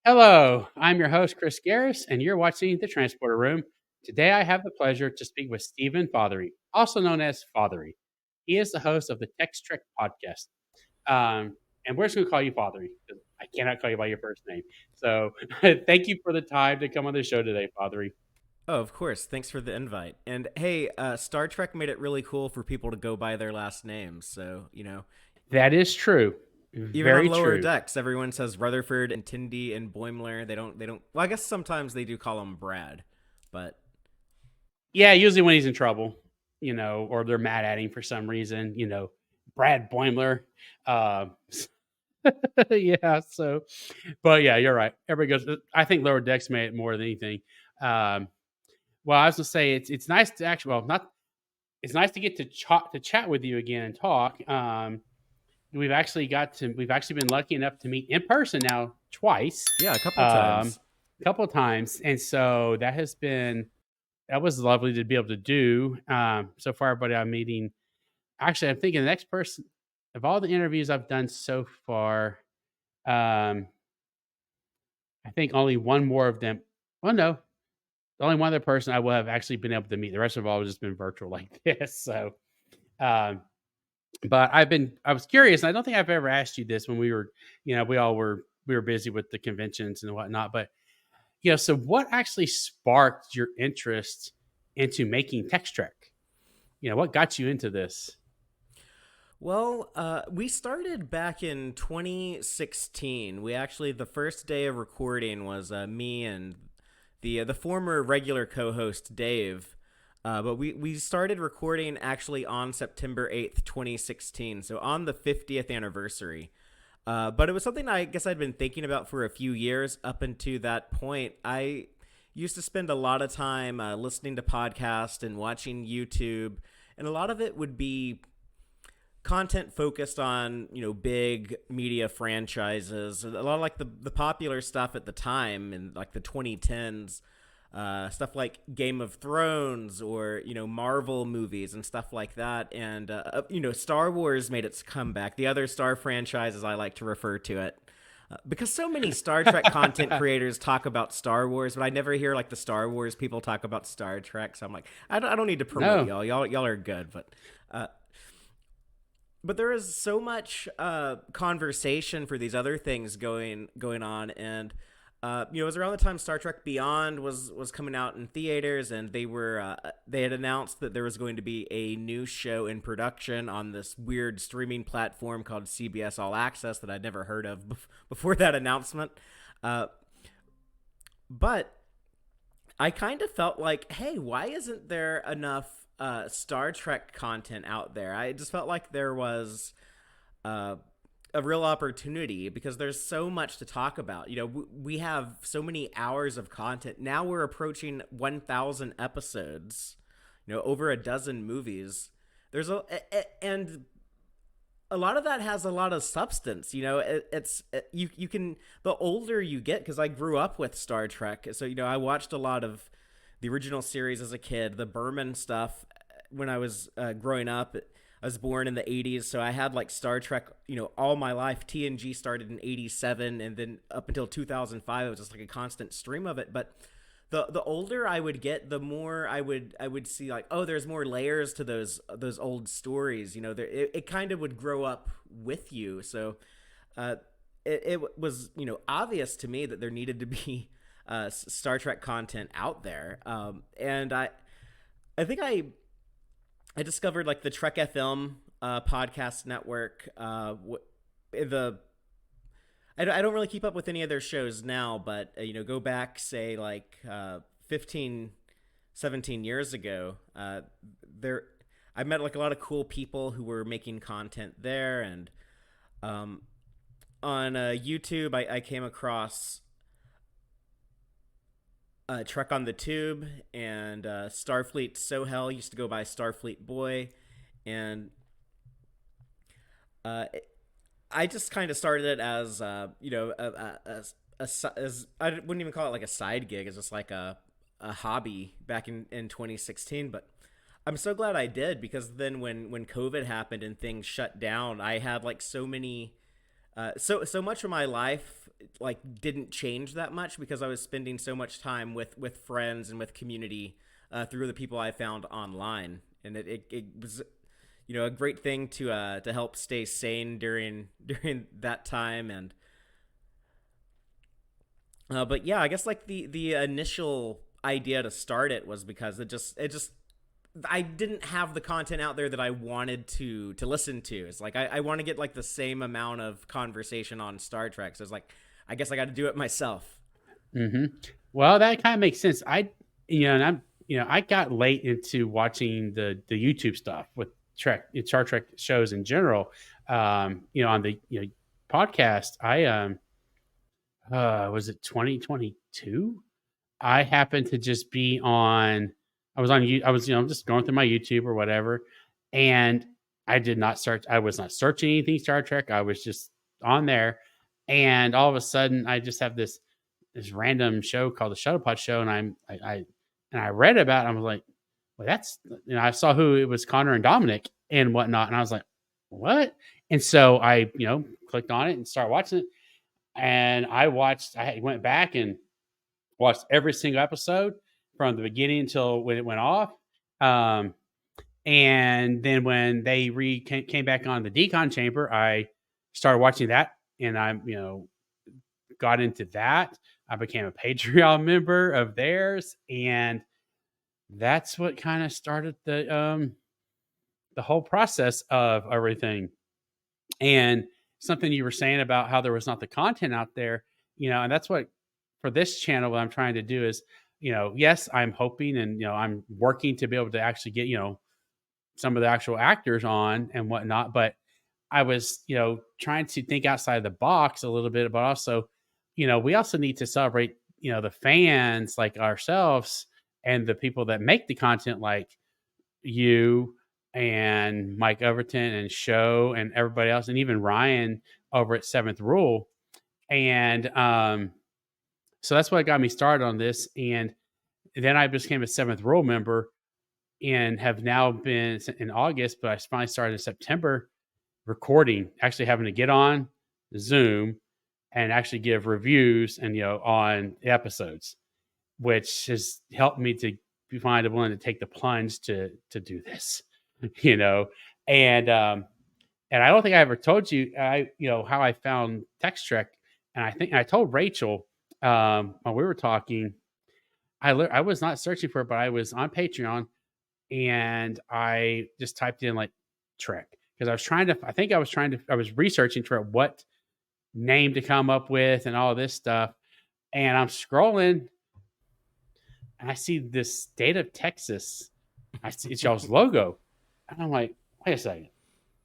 Hello, I'm your host, Chris Garris, and you're watching The Transporter Room. Today, I have the pleasure to speak with Steven Fatheree, also known as Fatheree. He is the host of the tex-trek podcast. And we're just going to call you Fatheree because I cannot call you by your first name. So, thank you for the time to come on the show today, Fatheree. Oh, of course. Thanks for the invite. And hey, Star Trek made it really cool for people to go by their last names. So, That is true. even on Very lower true. decks, everyone says Rutherford and Tindy and Boimler. They don't, well, I guess sometimes they do call him Brad, but Yeah, usually when he's in trouble, or they're mad at him for some reason, Brad Boimler. Uh, yeah, so but yeah, you're right. Everybody goes. I think lower decks made it more than anything. Um, well, I was gonna say it's nice to actually well not it's nice to get to chat with you again and talk. We've actually been lucky enough to meet in person now twice, yeah, a couple um, times. a couple of times, and so that was lovely to be able to do. So far, everybody I'm meeting. Actually, I'm thinking the next person of all the interviews I've done so far. Um, I think only one more of them. Oh no, the only one other person I will have actually been able to meet. The rest of all has just been virtual like this. So, um, but I was curious. And I don't think I've ever asked you this when we were busy with the conventions and whatnot. But so what actually sparked your interest into making Text Trek? What got you into this? Well, we started back in 2016. We actually, the first day of recording was me and the former regular co-host Dave. But we started recording actually on September 8th, 2016, so on the 50th anniversary. But it was something I guess I'd been thinking about for a few years up until that point. I used to spend a lot of time listening to podcasts and watching YouTube, and a lot of it would be content focused on big media franchises, a lot of like the popular stuff at the time in like the 2010s, stuff like Game of Thrones or Marvel movies and stuff like that. And Star Wars made its comeback, the other Star franchise as I like to refer to it, because so many Star Trek content creators talk about Star Wars, but I never hear like the Star Wars people talk about Star Trek. So I'm like, I don't need to promote No, y'all are good. Uh, but there is so much conversation for these other things going on, and it was around the time Star Trek Beyond was coming out in theaters, and they had announced that there was going to be a new show in production on this weird streaming platform called CBS All Access that I'd never heard of before that announcement. Uh, but I kind of felt like, hey, why isn't there enough Star Trek content out there? I just felt like there was uh, a real opportunity because there's so much to talk about. We have so many hours of content. Now we're approaching 1,000 episodes, over a dozen movies. And a lot of that has a lot of substance. You can, the older you get, because I grew up with Star Trek, so I watched a lot of the original series as a kid, the Berman stuff when I was growing up. I was born in the 80s, so I had like Star Trek, all my life. TNG started in 87, and then up until 2005, it was just like a constant stream of it. But the older I would get, the more I would see like, oh, there's more layers to those old stories. It kind of would grow up with you. So uh, it was obvious to me that there needed to be Star Trek content out there, and I think I discovered like the Trek FM podcast network. The I don't really keep up with any of their shows now, but go back say like 15, 17 years ago. There, I met like a lot of cool people who were making content there, and um, on YouTube, I came across Trek on the Tube and Starfleet Sohel used to go by Starfleet Boy, and uh, I just kind of started it as as I wouldn't even call it like a side gig. It's just like a hobby back in 2016. But I'm so glad I did, because then when COVID happened and things shut down, I had like so many So much of my life like didn't change that much because I was spending so much time with friends and with community through the people I found online, and it was a great thing to help stay sane during that time. And but yeah, I guess like the initial idea to start it was because it just I didn't have the content out there that I wanted to listen to. It's like I want to get like the same amount of conversation on Star Trek. So it's like I guess I got to do it myself. Hmm. Well, that kind of makes sense. And I'm, I got late into watching the YouTube stuff with Star Trek shows in general. On the podcast, was it 2022? I happened to just be on. I was on. I was just going through my YouTube or whatever, and I did not search. I was not searching anything Star Trek. I was just on there, and all of a sudden, I just have this random show called the Shuttlepod Show, and I read about it. I was like, well, that's I saw who it was, Connor and Dominic and whatnot, and I was like, what? And so I clicked on it and started watching it, and I went back and watched every single episode from the beginning until when it went off. Um, and then when they came back on the decon chamber, I started watching that, and I got into that. I became a Patreon member of theirs, and that's what kind of started the whole process of everything. And something you were saying about how there was not the content out there, and that's what for this channel what I'm trying to do is, yes, I'm hoping and I'm working to be able to actually get some of the actual actors on and whatnot, but I was, trying to think outside the box a little bit, but also, we also need to celebrate, the fans like ourselves and the people that make the content like you and Mike Overton and Show and everybody else, and even Ryan over at Seventh Rule. And so that's what got me started on this. And then I became a Seventh Rule member and have now been in August, but I finally started in September recording, actually having to get on Zoom and actually give reviews and on the episodes, which has helped me to find willing to take the plunge to do this, you know. And I don't think I ever told you how I found tex-trek, and I think I told Rachel when we were talking. I was not searching for it, but I was on Patreon and I just typed in like Trek because I was researching for what name to come up with and all this stuff. And I'm scrolling and I see this state of Texas. I see it's y'all's logo. And I'm like, wait a second,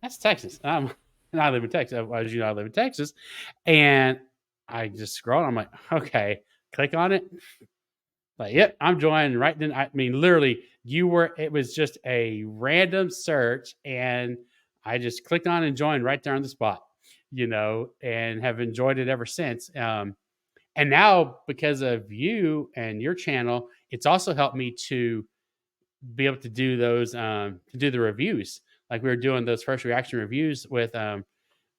that's Texas. And I live in Texas. As you know, I live in Texas. And I just scroll and I'm like, okay, click on it. Like, yep, I'm joining right then. I mean, literally, it was just a random search, and I just clicked on and joined right there on the spot, and have enjoyed it ever since. And now, because of you and your channel, it's also helped me to be able to do to do the reviews. Like we were doing those first reaction reviews with, on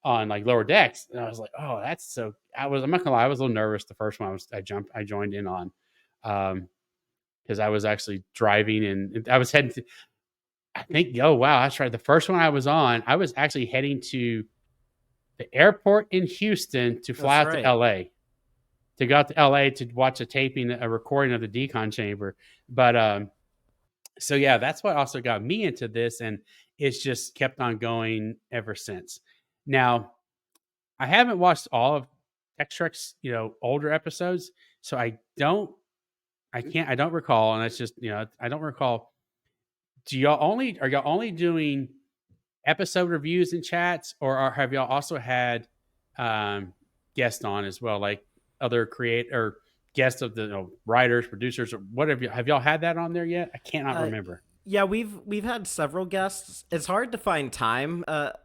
like Lower Decks. And I was like, oh, I'm not gonna lie, I was a little nervous the first one I joined in on. Because I was actually driving and I was heading to, I think, oh wow, that's right. The first one I was on, I was actually heading to the airport in Houston to fly That's out to right. LA, to go out to LA to watch a recording of the decon chamber. But so yeah, that's what also got me into this, and it's just kept on going ever since. Now, I haven't watched all of tex-trek's older episodes, so I don't recall, and it's just I don't recall. Are y'all only doing episode reviews and chats, or have y'all also had um, guests on as well, like other create or guests of the writers, producers, or whatever? Have y'all had that on there yet? I cannot Uh, remember. yeah, we've had several guests. It's hard to find time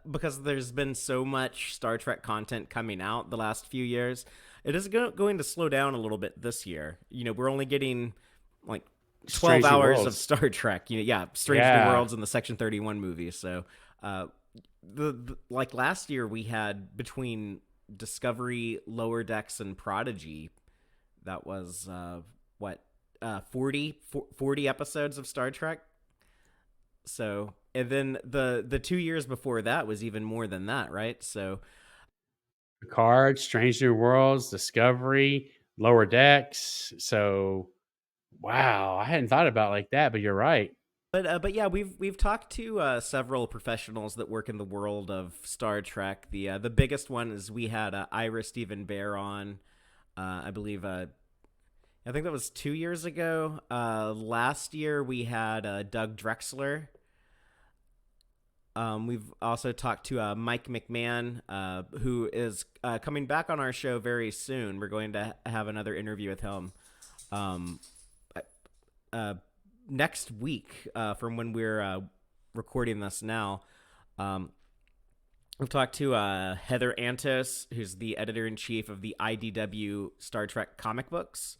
because there's been so much Star Trek content coming out the last few years. It is going to slow down a little bit this year. We're only getting like 12 Strange New hours of Worlds. Star Trek. Yeah, Strange New Yeah. Worlds and the Section 31 movie. So, like last year we had between Discovery, Lower Decks, and Prodigy. That was what 40 episodes of Star Trek. So, and then the 2 years before that was even more than that, right? So, Picard, Strange New Worlds, Discovery, Lower Decks. So, wow, I hadn't thought about it like that, but you're right. but yeah, we've talked to several professionals that work in the world of Star Trek. The biggest one is we had Ira Stephen Bear on. I believe I think that was 2 years ago. Last year we had Doug Drexler. We've also talked to Mike McMahon, who is coming back on our show very soon. We're going to have another interview with him um, uh, next week from when we're recording this now. Um, we've talked to Heather Antos, who's the editor in chief of the IDW Star Trek comic books.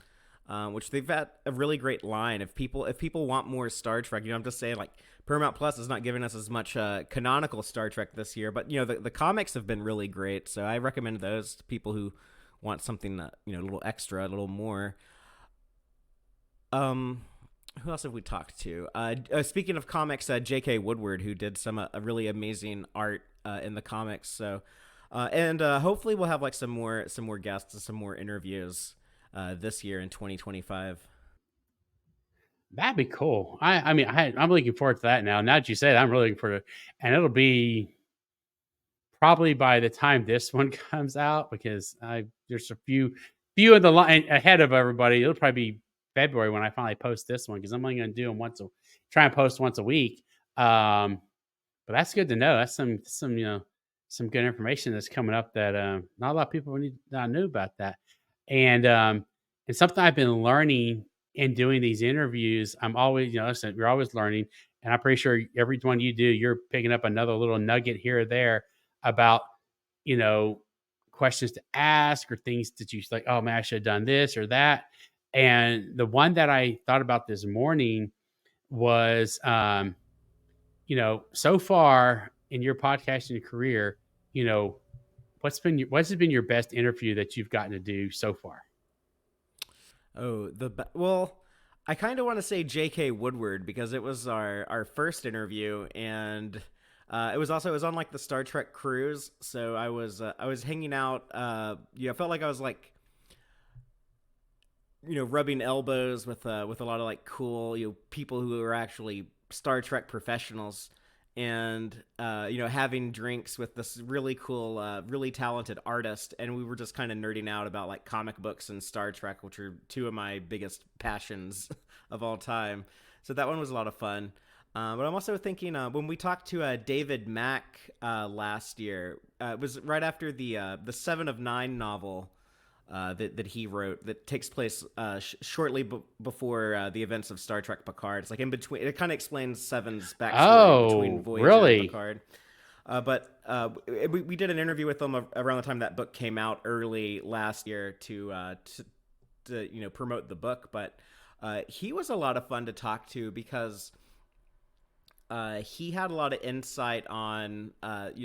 Which they've got a really great line. If people want more Star Trek, I'm just saying, like, Paramount Plus is not giving us as much canonical Star Trek this year, but the comics have been really great. So I recommend those to people who want something that a little extra, a little more. Um, who else have we talked to? Speaking of comics, J.K. Woodward, who did some a really amazing art in the comics. So, and hopefully we'll have like some more guests and some more interviews this year in 2025. That'd be cool. I mean, I'm looking forward to that now. Now that you said it, I'm really looking forward to, and it'll be probably by the time this one comes out, because there's a few of the line ahead of everybody. It'll probably be February when I finally post this one, because I'm only going to do them try and post once a week. But that's good to know. That's some some good information that's coming up that not a lot of people knew about that. And something I've been learning in doing these interviews. I'm always, listen, you're always learning, and I'm pretty sure every one you do, you're picking up another little nugget here or there about, you know, questions to ask or things that you like, oh man, I should have done this or that. And the one that I thought about this morning was, so far in your podcasting career, you know, what's been your best interview that you've gotten to do so far? Oh, well, I kind of want to say J.K. Woodward because it was our first interview, and it was on like the Star Trek cruise. So I was hanging out. I felt like I was like rubbing elbows with a lot of like cool people who are actually Star Trek professionals, and having drinks with this really cool, really talented artist, and we were just kind of nerding out about like comic books and Star Trek, which are two of my biggest passions of all time. So that one was a lot of fun. But I'm also thinking when we talked to David Mack last year, it was right after the Seven of Nine novel that he wrote that takes place shortly before the events of Star Trek Picard. It's like in between. It kind of explains Seven's backstory between Oh, Voyager and really? Picard. But we did an interview with him around the time that book came out early last year to promote the book. But he was a lot of fun to talk to because he had a lot of insight on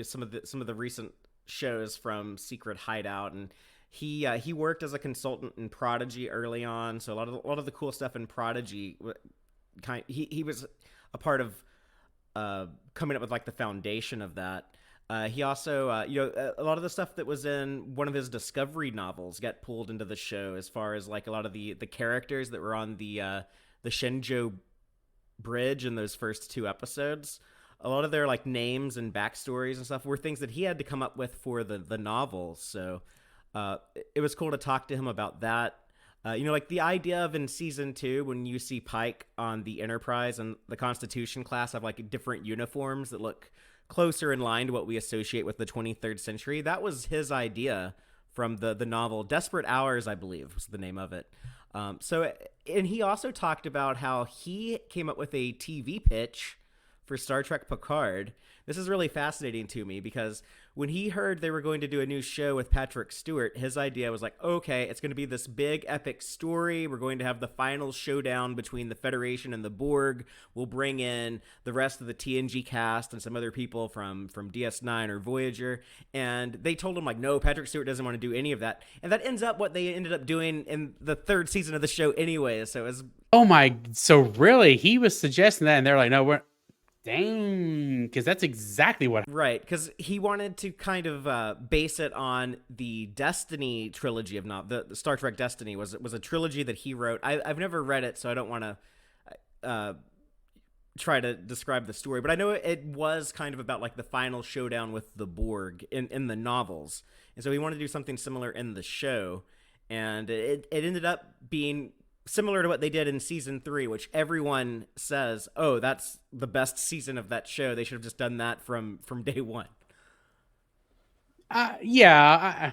some of the recent shows from Secret Hideout, and he worked as a consultant in Prodigy early on, so a lot of the cool stuff in Prodigy, he was a part of coming up with like the foundation of that. He also, a lot of the stuff that was in one of his Discovery novels got pulled into the show, as far as like a lot of the characters that were on the Shenzhou bridge in those first two episodes. A lot of their like names and backstories and stuff were things that he had to come up with for the novels. So it was cool to talk to him about that. Like the idea of in season 2, when you see Pike on the Enterprise and the Constitution class have like different uniforms that look closer in line to what we associate with the 23rd century. That was his idea from the novel Desperate Hours, I believe was the name of it. And he also talked about how he came up with a TV pitch for Star Trek Picard. This is really fascinating to me because when he heard they were going to do a new show with Patrick Stewart, his idea was like, okay, it's going to be this big epic story. We're going to have the final showdown between the Federation and the Borg. We'll bring in the rest of the TNG cast and some other people from DS9 or Voyager. And they told him, like, no, Patrick Stewart doesn't want to do any of that. And that ends up what they ended up doing in the third season of the show anyway. So it was. Oh my! So really, he was suggesting that, and they're like, "No, we're dang," because that's exactly what. Right, because he wanted to kind of base it on the Destiny trilogy of not the Star Trek Destiny was a trilogy that he wrote. I've never read it, so I don't want to try to describe the story, but I know it was kind of about like the final showdown with the Borg in the novels, and so he wanted to do something similar in the show, and it ended up being similar to what they did in season 3, which everyone says, oh, that's the best season of that show. They should have just done that from day one. Yeah,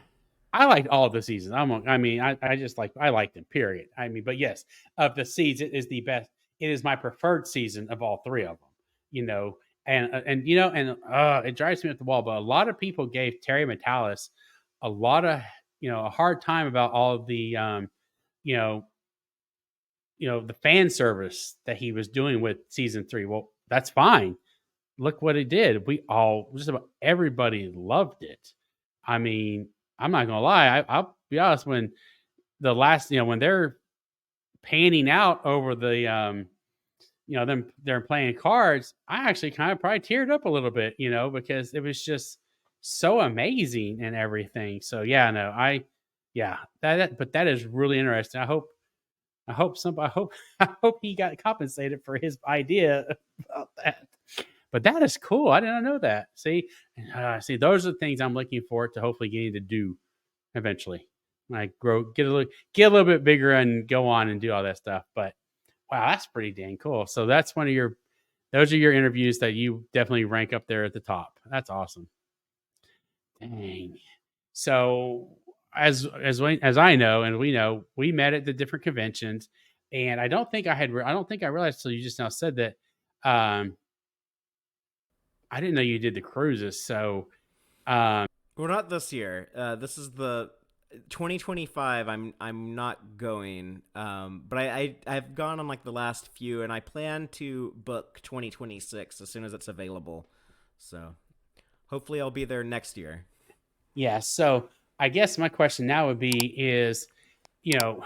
I liked all of the seasons. I mean, I just like I liked them. Period. I mean, but yes, of the seeds, it is the best. It is my preferred season of all three of them. You know, and you know, and it drives me up the wall. But a lot of people gave Terry Metalis a lot of a hard time about all of the you know the fan service that he was doing with season 3. Well, that's fine. Look what it did. We all just about everybody loved it. I mean, I'm not gonna lie. I'll be honest. When the last, when they're panning out over the, them they're playing cards, I actually kind of probably teared up a little bit, because it was just so amazing and everything. So yeah, no, yeah, but that is really interesting. I hope I hope he got compensated for his idea about that. But that is cool. I didn't know that. See, those are the things I'm looking forward to hopefully getting to do eventually. When I get a little bit bigger and go on and do all that stuff. But wow, that's pretty dang cool. So that's those are your interviews that you definitely rank up there at the top. That's awesome. Dang. So as I know and we know, we met at the different conventions, and I don't think I realized till you just now said that. I didn't know you did the cruises. So um, Well, not this year. This is the 2025. I'm not going. But I've gone on like the last few, and I plan to book 2026 as soon as it's available. So hopefully I'll be there next year. yeah. So I guess my question now would be is, you know,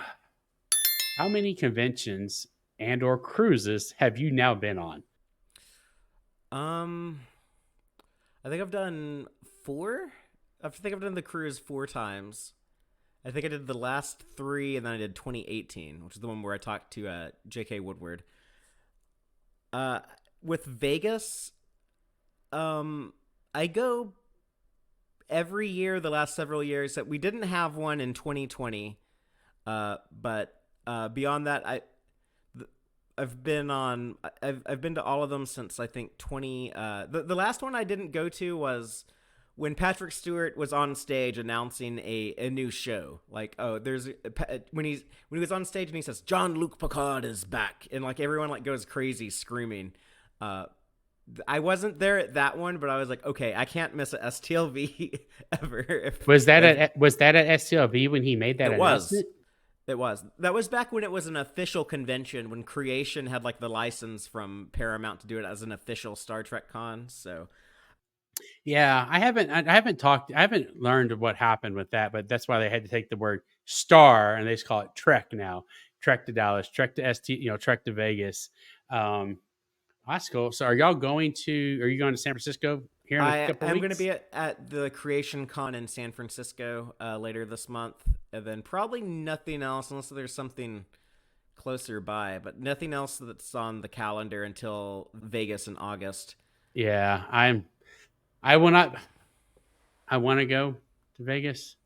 how many conventions and or cruises have you now been on? Um, I think I've done 4. I think I've done the cruise 4 times. I think I did the last 3, and then I did 2018, which is the one where I talked to J.K. Woodward. Uh, with Vegas, I go every year the last several years. That we didn't have one in 2020, but beyond that, I've been to all of them since I think 20. The last one I didn't go to was when Patrick Stewart was on stage announcing a new show. Like, oh, when he was on stage and he says Jean-Luc Picard is back, and like everyone like goes crazy screaming. I wasn't there at that one, but I was like, okay, I can't miss a STLV ever. Was that at STLV when he made that It was. announcement? It was. That was back when it was an official convention, when Creation had like the license from Paramount to do it as an official Star Trek con. So Yeah, I haven't learned what happened with that, but that's why they had to take the word star and they just call it Trek now. Trek to Dallas, Trek to Trek to Vegas. Um, that's cool. So are you going to San Francisco here in a I couple am going to weeks? be at the Creation Con in San Francisco later this month, and then probably nothing else unless there's something closer by, but nothing else that's on the calendar until Vegas in August. Yeah, I will not I want to go to Vegas.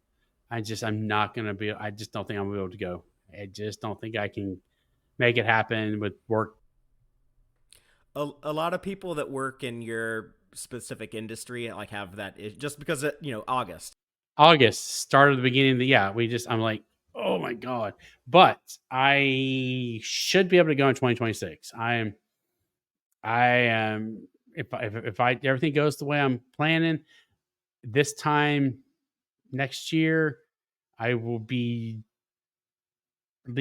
I'm not gonna be. I just don't think I'm gonna be able to go. I just don't think I can make it happen with work. A lot of people that work in your specific industry like have that just because August. August, start of the beginning of the I'm like, oh my god. But I should be able to go in 2026. I am if I everything goes the way I'm planning, this time next year, I will be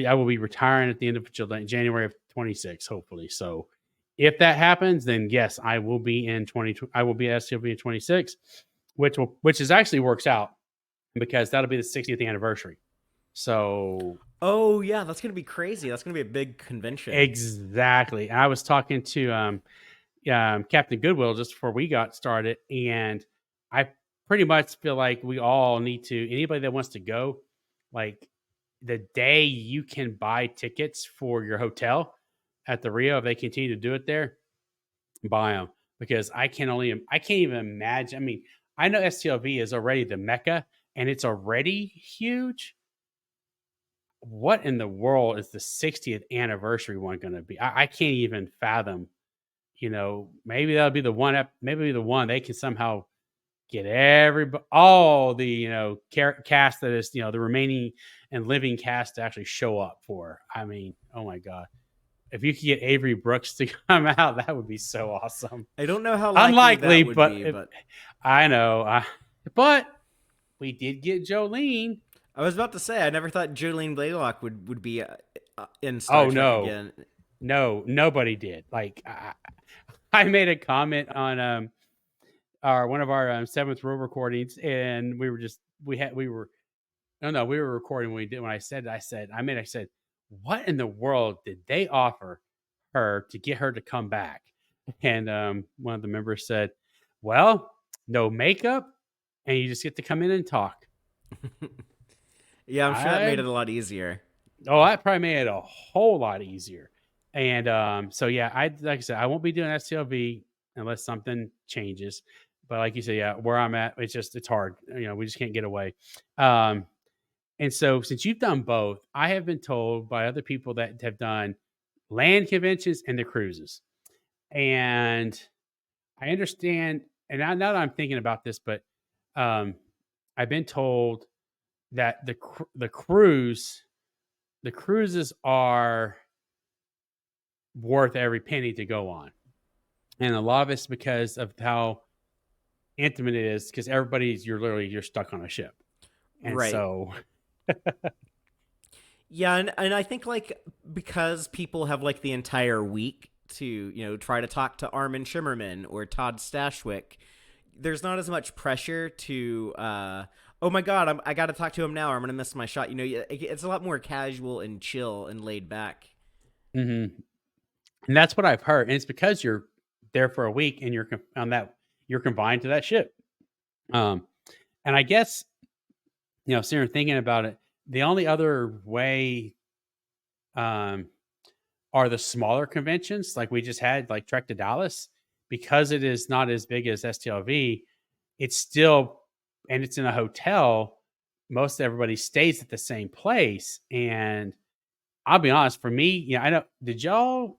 I will be retiring at the end of January of 26, hopefully. So, if that happens, then yes, I will be in 20. I will be at STLV in 26, which is actually works out because that'll be the 60th anniversary. So Oh yeah, that's gonna be crazy. That's gonna be a big convention. exactly, and I was talking to Captain Goodwill just before we got started, and I pretty much feel like we all need to. Anybody that wants to go, like the day you can buy tickets for your hotel at the Rio, if they continue to do it there, buy them because I can't even imagine. I mean, I know STLV is already the mecca and it's already huge. What in the world is the 60th anniversary one going to be? I can't even fathom. Maybe that'll be the one. Maybe the one they can somehow get all the cast that is the remaining and living cast to actually show up for. I mean, oh my god, if you could get Avery Brooks to come out, that would be so awesome. I don't know how likely Unlikely, that would but be, but I know. But we did get Jolene. I was about to say I never thought Jolene Blaylock would be in Star Oh Trek no, again. no, nobody did. Like I made a comment on our one of our seventh row recordings, and we were just we were no, no, we were recording when we did. When I said, what in the world did they offer her to get her to come back? And one of the members said, well, no makeup, and you just get to come in and talk. Yeah, I'm sure that made I it a lot easier. Oh, that probably made it a whole lot easier. And so yeah, I like I said, I won't be doing STLV unless something changes. But like you said, yeah, where I'm at, it's hard. We just can't get away. Um, And so, since you've done both, I have been told by other people that have done land conventions and the cruises. And I understand, and now that I'm thinking about this, but um, I've been told that the cruises are worth every penny to go on, and a lot of it's because of how intimate it is. Because you're stuck on a ship, and Right. so Yeah, and I think like because people have like the entire week to, try to talk to Armin Shimmerman or Todd Stashwick, there's not as much pressure to oh my god, I got to talk to him now or I'm going to miss my shot. It's a lot more casual and chill and laid back. mhm. And that's what I've heard, and it's because you're there for a week and you're confined to that ship. Um, and I guess, sitting here thinking about it, the only other way, um, are the smaller conventions like we just had, like Trek to Dallas, because it is not as big as STLV. It's still, and it's in a hotel. Most everybody stays at the same place, and I'll be honest. For me, I know. Did y'all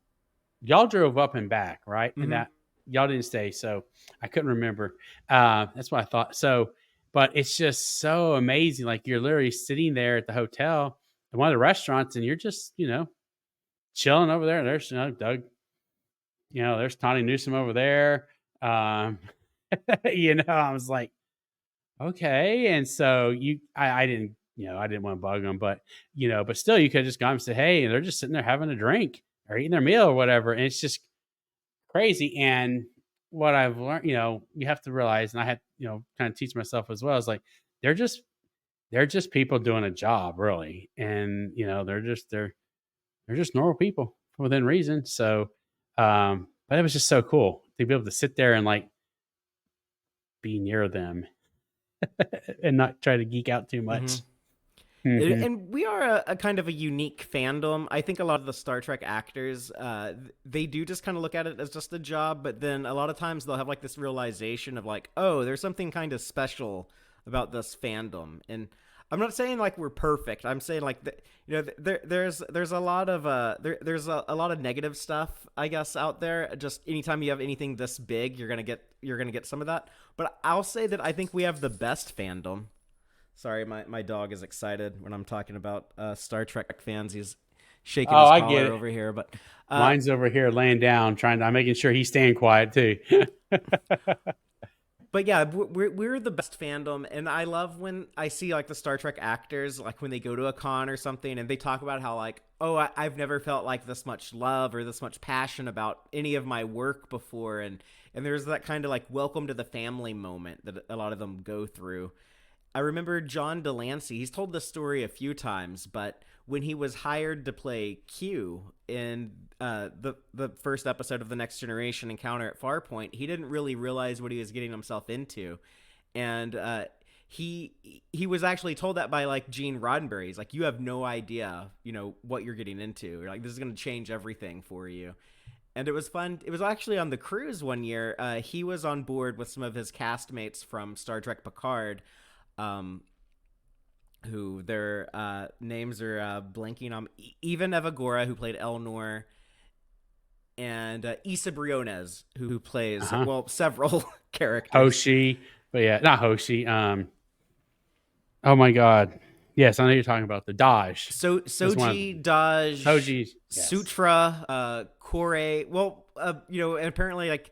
drove up and back, right? And Mhm. that y'all didn't stay, so I couldn't remember. That's what I thought. So, but it's just so amazing. Like you're literally sitting there at the hotel at one of the restaurants, and you're just chilling over there. There's Doug. There's Tawny Newsom over there. Um, I was like, okay. And so I didn't, I didn't want to bug them, but still, you could have just gone and said, hey, and they're just sitting there having a drink or eating their meal or whatever, and it's just crazy. And what I've learned, you have to realize, and I had, kind of teach myself as well, is like they're just they're just people doing a job, really, and they're just normal people within reason. So, but it was just so cool to be able to sit there and like be near them and not try to geek out too much. Mhm. Hmm. And we are a kind of a unique fandom. I think a lot of the Star Trek actors, they do just kind of look at it as just a job, but then a lot of times they'll have like this realization of like, oh, there's something kind of special about this fandom. And I'm not saying like we're perfect. I'm saying like there's a lot of there's a lot of negative stuff I guess out there. Just anytime you have anything this big, you're gonna get some of that. But I'll say that I think we have the best fandom. Sorry, my dog is excited when I'm talking about Star Trek fans. shaking Oh, his I get collar it. over here. But Mine's over here laying down, I'm making sure he's staying quiet too. but yeah, we're the best fandom, and I love when I see like the Star Trek actors, like when they go to a con or something, and they talk about how like, oh, I've never felt like this much love or this much passion about any of my work before, and there's that kind of like welcome to the family moment that a lot of them go through. I remember John Delancey. He's told this story a few times, but when he was hired to play Q in the first episode of the Next Generation Encounter at Farpoint, he didn't really realize what he was getting himself into, and he was actually told that by like Gene Roddenberry. He's like, you have no idea, what you're getting into. You're like, this is going to change everything for you. And it was fun. It was actually on the cruise one year. He was on board with some of his castmates from Star Trek Picard, who their names are blanking on. Even Evagora, who played Elnor, and Isa Briones, who plays, Uh-huh. well, several characters. Hoshi, but yeah, not Hoshi. Oh my God. Yes, I know you're talking about the Dodge. So That's one of Soji, Daj, Hoji's. Yes. Sutra, Kore. Well, and apparently like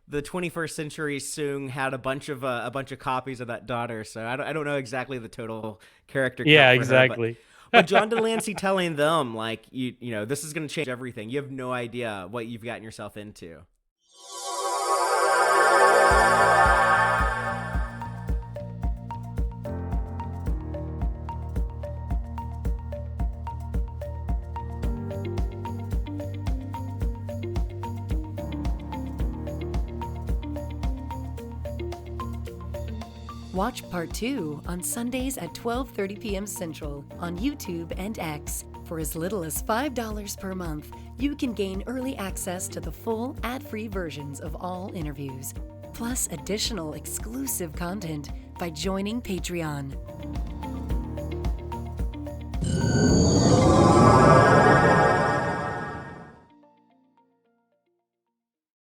the 21st Century Soong had a bunch of copies of that daughter. So I don't know exactly the total character Yeah, count for her, exactly. but John Delancey telling them like this is going to change everything. You have no idea what you've gotten yourself into. Watch Part 2 on Sundays at 12:30 p.m. Central on YouTube and X. For as little as $5 per month, you can gain early access to the full ad-free versions of all interviews, plus additional exclusive content by joining Patreon.